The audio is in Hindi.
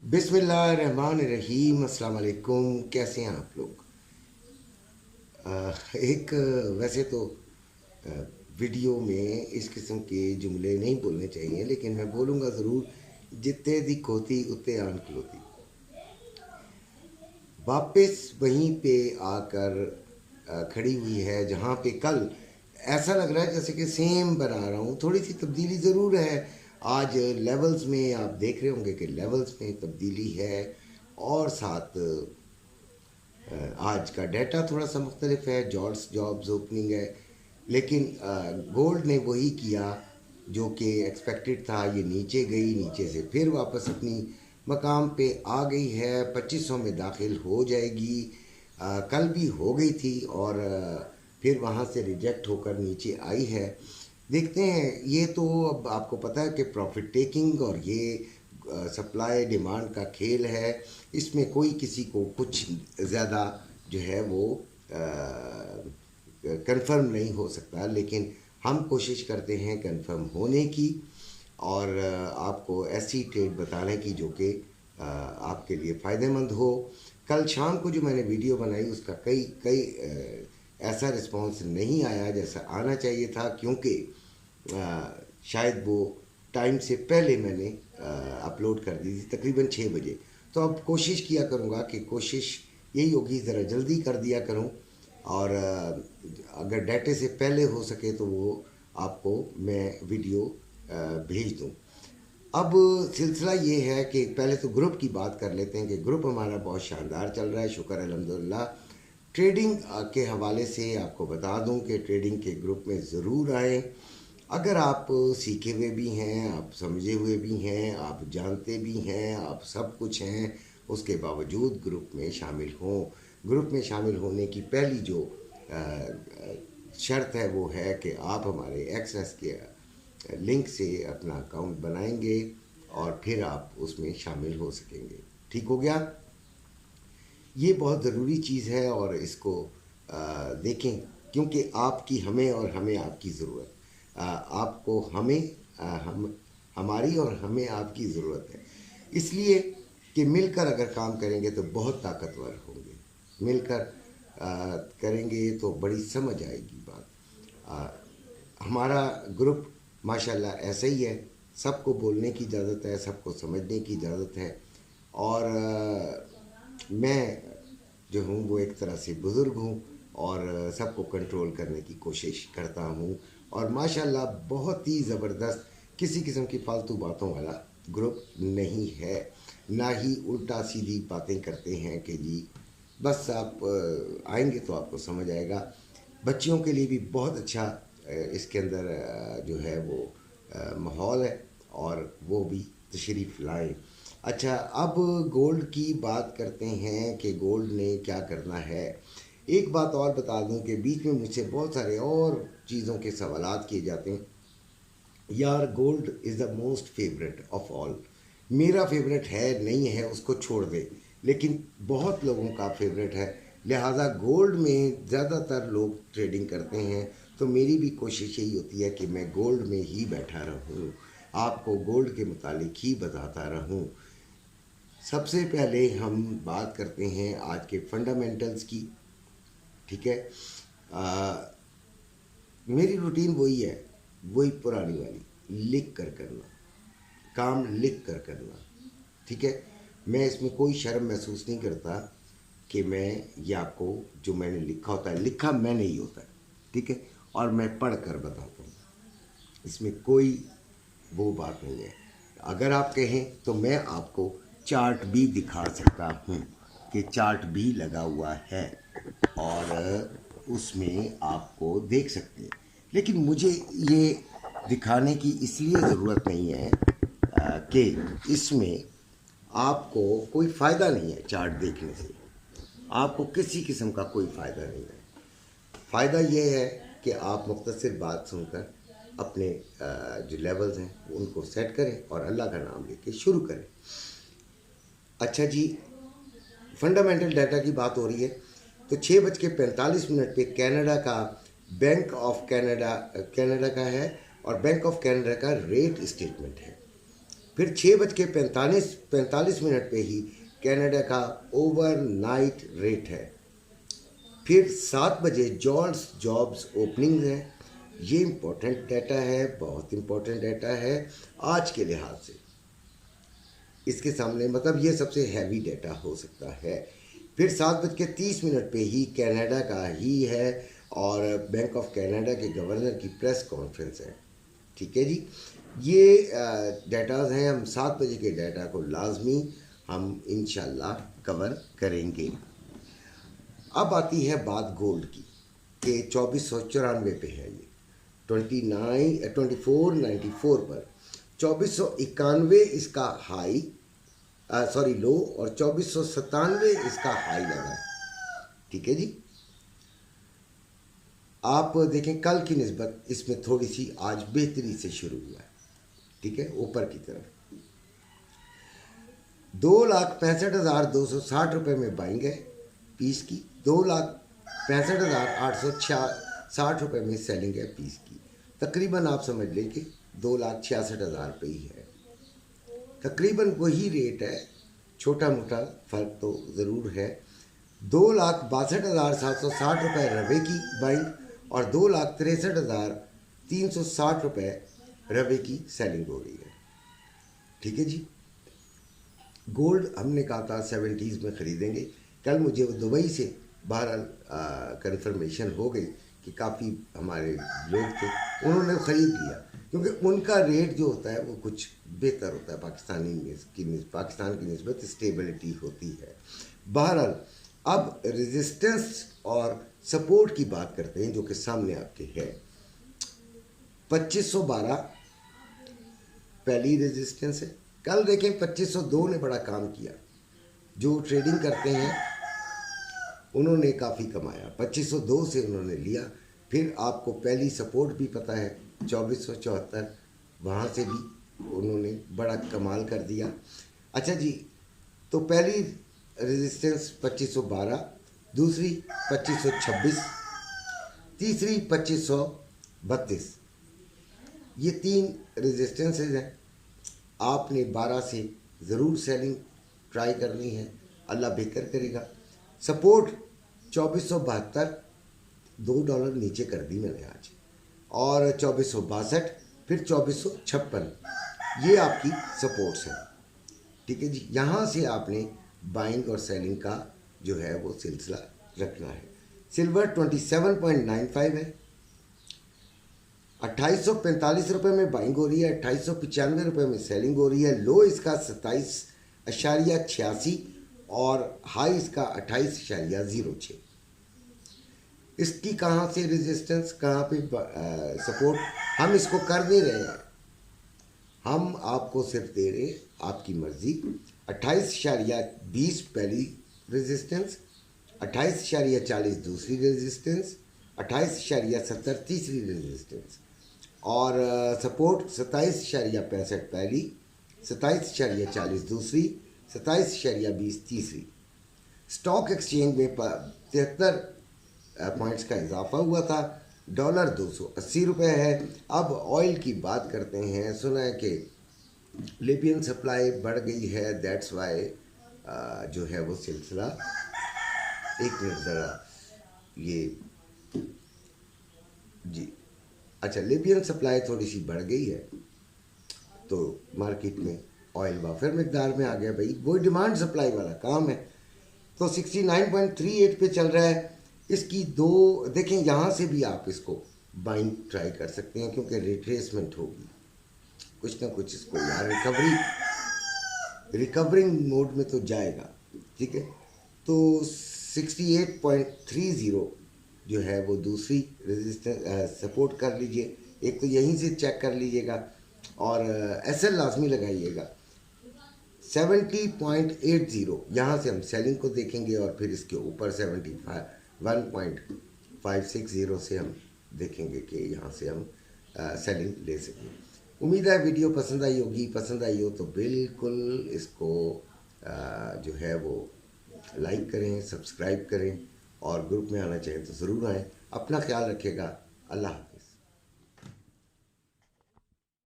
बिस्मिल्लाहिर्रहमानिर्रहीम। अस्सलाम वालेकुम। कैसे हैं आप लोग? एक वैसे तो अ, वीडियो में इस किस्म के जुमले नहीं बोलने चाहिए, लेकिन मैं बोलूँगा ज़रूर। जितने दी खोती उतने आन खलोती। वापस वहीं पे आकर खड़ी हुई है जहाँ पे कल ऐसा लग रहा है जैसे कि सेम बना रहा हूँ। थोड़ी सी तब्दीली ज़रूर है। आज लेवल्स में आप देख रहे होंगे कि लेवल्स में तब्दीली है, और साथ आज का डाटा थोड़ा सा मुख्तलिफ है। जॉब्स जॉब्स ओपनिंग है, लेकिन गोल्ड ने वही किया जो कि एक्सपेक्टेड था। ये नीचे गई, नीचे से फिर वापस अपनी मकाम पे आ गई है। 2500 में दाखिल हो जाएगी। कल भी हो गई थी, और फिर वहाँ से रिजेक्ट होकर नीचे आई है। देखते हैं। ये तो अब आपको पता है कि प्रॉफिट टेकिंग और ये सप्लाई डिमांड का खेल है। इसमें कोई किसी को कुछ ज़्यादा जो है वो कंफर्म नहीं हो सकता, लेकिन हम कोशिश करते हैं कंफर्म होने की, और आपको ऐसी ट्रेड बताने की जो कि आपके लिए फ़ायदेमंद हो। कल शाम को जो मैंने वीडियो बनाई उसका कई कई ऐसा रिस्पांस नहीं आया जैसा आना चाहिए था, क्योंकि शायद वो टाइम से पहले मैंने अपलोड कर दी थी, तकरीबन 6 बजे। तो अब कोशिश किया करूँगा कि कोशिश यही होगी ज़रा जल्दी कर दिया करूँ, और अगर डेटे से पहले हो सके तो वो आपको मैं वीडियो भेज दूँ। अब सिलसिला ये है कि पहले तो ग्रुप की बात कर लेते हैं कि ग्रुप हमारा बहुत शानदार चल रहा है, शुक्र अल्हम्दुलिल्लाह। ट्रेडिंग के हवाले से आपको बता दूं कि ट्रेडिंग के ग्रुप में ज़रूर आएँ। अगर आप सीखे हुए भी हैं, आप समझे हुए भी हैं, आप जानते भी हैं, आप सब कुछ हैं, उसके बावजूद ग्रुप में शामिल हों। ग्रुप में शामिल होने की पहली जो शर्त है वो है कि आप हमारे एक्सेस के लिंक से अपना अकाउंट बनाएंगे, और फिर आप उसमें शामिल हो सकेंगे। ठीक हो गया? ये बहुत ज़रूरी चीज़ है, और इसको देखें, क्योंकि आपकी हमें और हमें आपकी ज़रूरत, आपको हमें हम हमारी और हमें आपकी ज़रूरत है। इसलिए कि मिलकर अगर काम करेंगे तो बहुत ताकतवर होंगे। मिलकर करेंगे तो बड़ी समझ आएगी बात। हमारा ग्रुप माशाल्लाह ऐसा ही है। सबको बोलने की इजाज़त है, सबको समझने की इजाज़त है, और मैं जो हूँ वो एक तरह से बुज़ुर्ग हूँ, और सबको कंट्रोल करने की कोशिश करता हूँ। और माशाल्लाह बहुत ही ज़बरदस्त, किसी किस्म की फालतू बातों वाला ग्रुप नहीं है। ना ही उल्टा सीधी बातें करते हैं कि जी बस आप आएंगे तो आपको समझ आएगा। बच्चियों के लिए भी बहुत अच्छा इसके अंदर जो है वो माहौल है, और वो भी तशरीफ़ लाएँ। अच्छा, अब गोल्ड की बात करते हैं कि गोल्ड ने क्या करना है। एक बात और बता दूं कि बीच में मुझसे बहुत सारे और चीज़ों के सवालात किए जाते हैं। यार, gold is the most favourite of all. मेरा फेवरेट है नहीं है उसको छोड़ दे, लेकिन बहुत लोगों का फेवरेट है। लिहाजा गोल्ड में ज़्यादातर लोग ट्रेडिंग करते हैं, तो मेरी भी कोशिश यही होती है कि मैं गोल्ड में ही बैठा रहूं, आपको गोल्ड के मुतालिक ही बताता रहूं। सबसे पहले हम बात करते हैं आज के फंडामेंटल्स की। ठीक है? आ, मेरी रूटीन वही है, वही पुरानी वाली, लिख कर करना, काम लिख कर करना। ठीक है? मैं इसमें कोई शर्म महसूस नहीं करता कि मैं ये आपको जो मैंने लिखा होता है, लिखा मैंने ही होता है। ठीक है? और मैं पढ़ कर बताता हूँ, इसमें कोई वो बात नहीं है। अगर आप कहें तो मैं आपको चार्ट भी दिखा सकता हूँ कि चार्ट भी लगा हुआ है, और उसमें आपको देख सकते हैं। लेकिन मुझे ये दिखाने की इसलिए ज़रूरत नहीं है कि इसमें आपको कोई फ़ायदा नहीं है। चार्ट देखने से आपको किसी किस्म का कोई फ़ायदा नहीं है। फ़ायदा यह है कि आप मुख्तसर बात सुनकर अपने जो लेवल्स हैं उनको सेट करें और अल्लाह का नाम लेके शुरू करें। अच्छा जी, फंडामेंटल डाटा की बात हो रही है, तो 6:45 पे कनाडा का बैंक ऑफ कनाडा, कनाडा का है, और बैंक ऑफ कनाडा का रेट स्टेटमेंट है। फिर 6:45 पे ही कनाडा का ओवरनाइट रेट है। फिर 7 बजे जॉब्स ओपनिंग है। ये इम्पोर्टेंट डाटा है, बहुत इम्पोर्टेंट डाटा है आज के लिहाज से। इसके सामने मतलब ये सबसे हैवी डाटा हो सकता है। फिर 7:30 पे ही कनाडा का ही है और बैंक ऑफ कनाडा के गवर्नर की प्रेस कॉन्फ्रेंस है। ठीक है जी, ये डाटाज हैं। हम 7 बजे के डाटा को लाजमी हम इंशाल्लाह कवर करेंगे। अब आती है बात गोल्ड की कि 2494 पे है ये, 2494 पर 2491 इसका हाई लो और 2497 इसका हाई लगा है। ठीक है जी, आप देखें कल की निस्बत इसमें थोड़ी सी आज बेहतरी से शुरू हुआ है। ठीक है, ऊपर की तरफ 2,65,260 रुपये में बाइंग है पीस की, 2,65,860 रुपये में सेलिंग है पीस की। तकरीबन आप समझ लें कि 2,66,000 रुपये ही है। तकरीबन वही रेट है, छोटा मोटा फ़र्क तो ज़रूर है। 2,62,760 रुपये रबे की बाइंग और 2,63,360 रुपये रबे की सेलिंग हो रही है। ठीक है जी, गोल्ड हमने कहा था 70s में ख़रीदेंगे। कल मुझे दुबई से बहरहाल कन्फर्मेशन हो गई कि काफ़ी हमारे लोग थे, उन्होंने ख़रीद लिया क्योंकि उनका रेट जो होता है वो कुछ बेहतर होता है। पाकिस्तान की निस्बत स्टेबिलिटी होती है। बहरहाल अब रेजिस्टेंस और सपोर्ट की बात करते हैं जो कि सामने आपके है। 2512 पहली रेजिस्टेंस है। कल देखें 2502 ने बड़ा काम किया। जो ट्रेडिंग करते हैं उन्होंने काफ़ी कमाया। 2502 से उन्होंने लिया। फिर आपको पहली सपोर्ट भी पता है 2474, वहाँ से भी उन्होंने बड़ा कमाल कर दिया। अच्छा जी, तो पहली रेजिस्टेंस 2512, दूसरी 2526, तीसरी 2532। ये 3 रेजिस्टेंसेज हैं। आपने 12 से ज़रूर सेलिंग ट्राई करनी है, अल्लाह बेहतर करेगा। सपोर्ट 2472, $2 नीचे कर दी मैंने आज, और 2462, फिर 2456, ये आपकी सपोर्ट्स हैं। ठीक है जी, यहाँ से आपने बाइंग और सेलिंग का जो है वो सिलसिला रखना है। सिल्वर 27.95 है, 2845 रुपये में बाइंग हो रही है, 2895 रुपये में सेलिंग हो रही है। लो इसका 27.86 और हाई इसका 28.06। इसकी कहाँ से रेजिस्टेंस, कहाँ पे सपोर्ट, हम इसको कर नहीं रहे हैं, हम आपको सिर्फ दे रहे हैं आपकी मर्ज़ी। 28.20 पहली रेजिस्टेंस, 28.40 दूसरी रेजिस्टेंस, 28.70 तीसरी रेजिस्टेंस और सपोर्ट 27.65 पहली, 27.40 दूसरी, 27.20 तीसरी। स्टॉक एक्सचेंज में 73 पॉइंट्स का इजाफा हुआ था। डॉलर 280 रुपये है। अब ऑयल की बात करते हैं। सुना है कि लिबियन सप्लाई बढ़ गई है, दैट्स वाई जो है वो सिलसिला, एक मिनट ज़रा ये जी, अच्छा, लिबियन सप्लाई थोड़ी सी बढ़ गई है तो मार्केट में ऑयल वाफर मिकदार में आ गया। भाई वही डिमांड सप्लाई वाला काम है। तो 69.38 पे चल रहा है। इसकी दो देखें, यहाँ से भी आप इसको बाइंग ट्राई कर सकते हैं क्योंकि रिट्रेसमेंट होगी, कुछ ना कुछ इसको यार रिकवरिंग मोड में तो जाएगा। ठीक है, तो 68.30 जो है वो दूसरी रेजिस्टेंस सपोर्ट कर लीजिए। एक तो यहीं से चेक कर लीजिएगा और एसएल लाजमी लगाइएगा। 70.80 यहाँ से हम सेलिंग को देखेंगे और फिर इसके ऊपर 71.560 से हम देखेंगे कि यहाँ से हम सेलिंग ले सकें। उम्मीद है वीडियो पसंद आई होगी। पसंद आई हो तो बिल्कुल इसको जो है वो लाइक करें, सब्सक्राइब करें और ग्रुप में आना चाहें तो ज़रूर आएँ। अपना ख्याल रखिएगा। अल्लाह।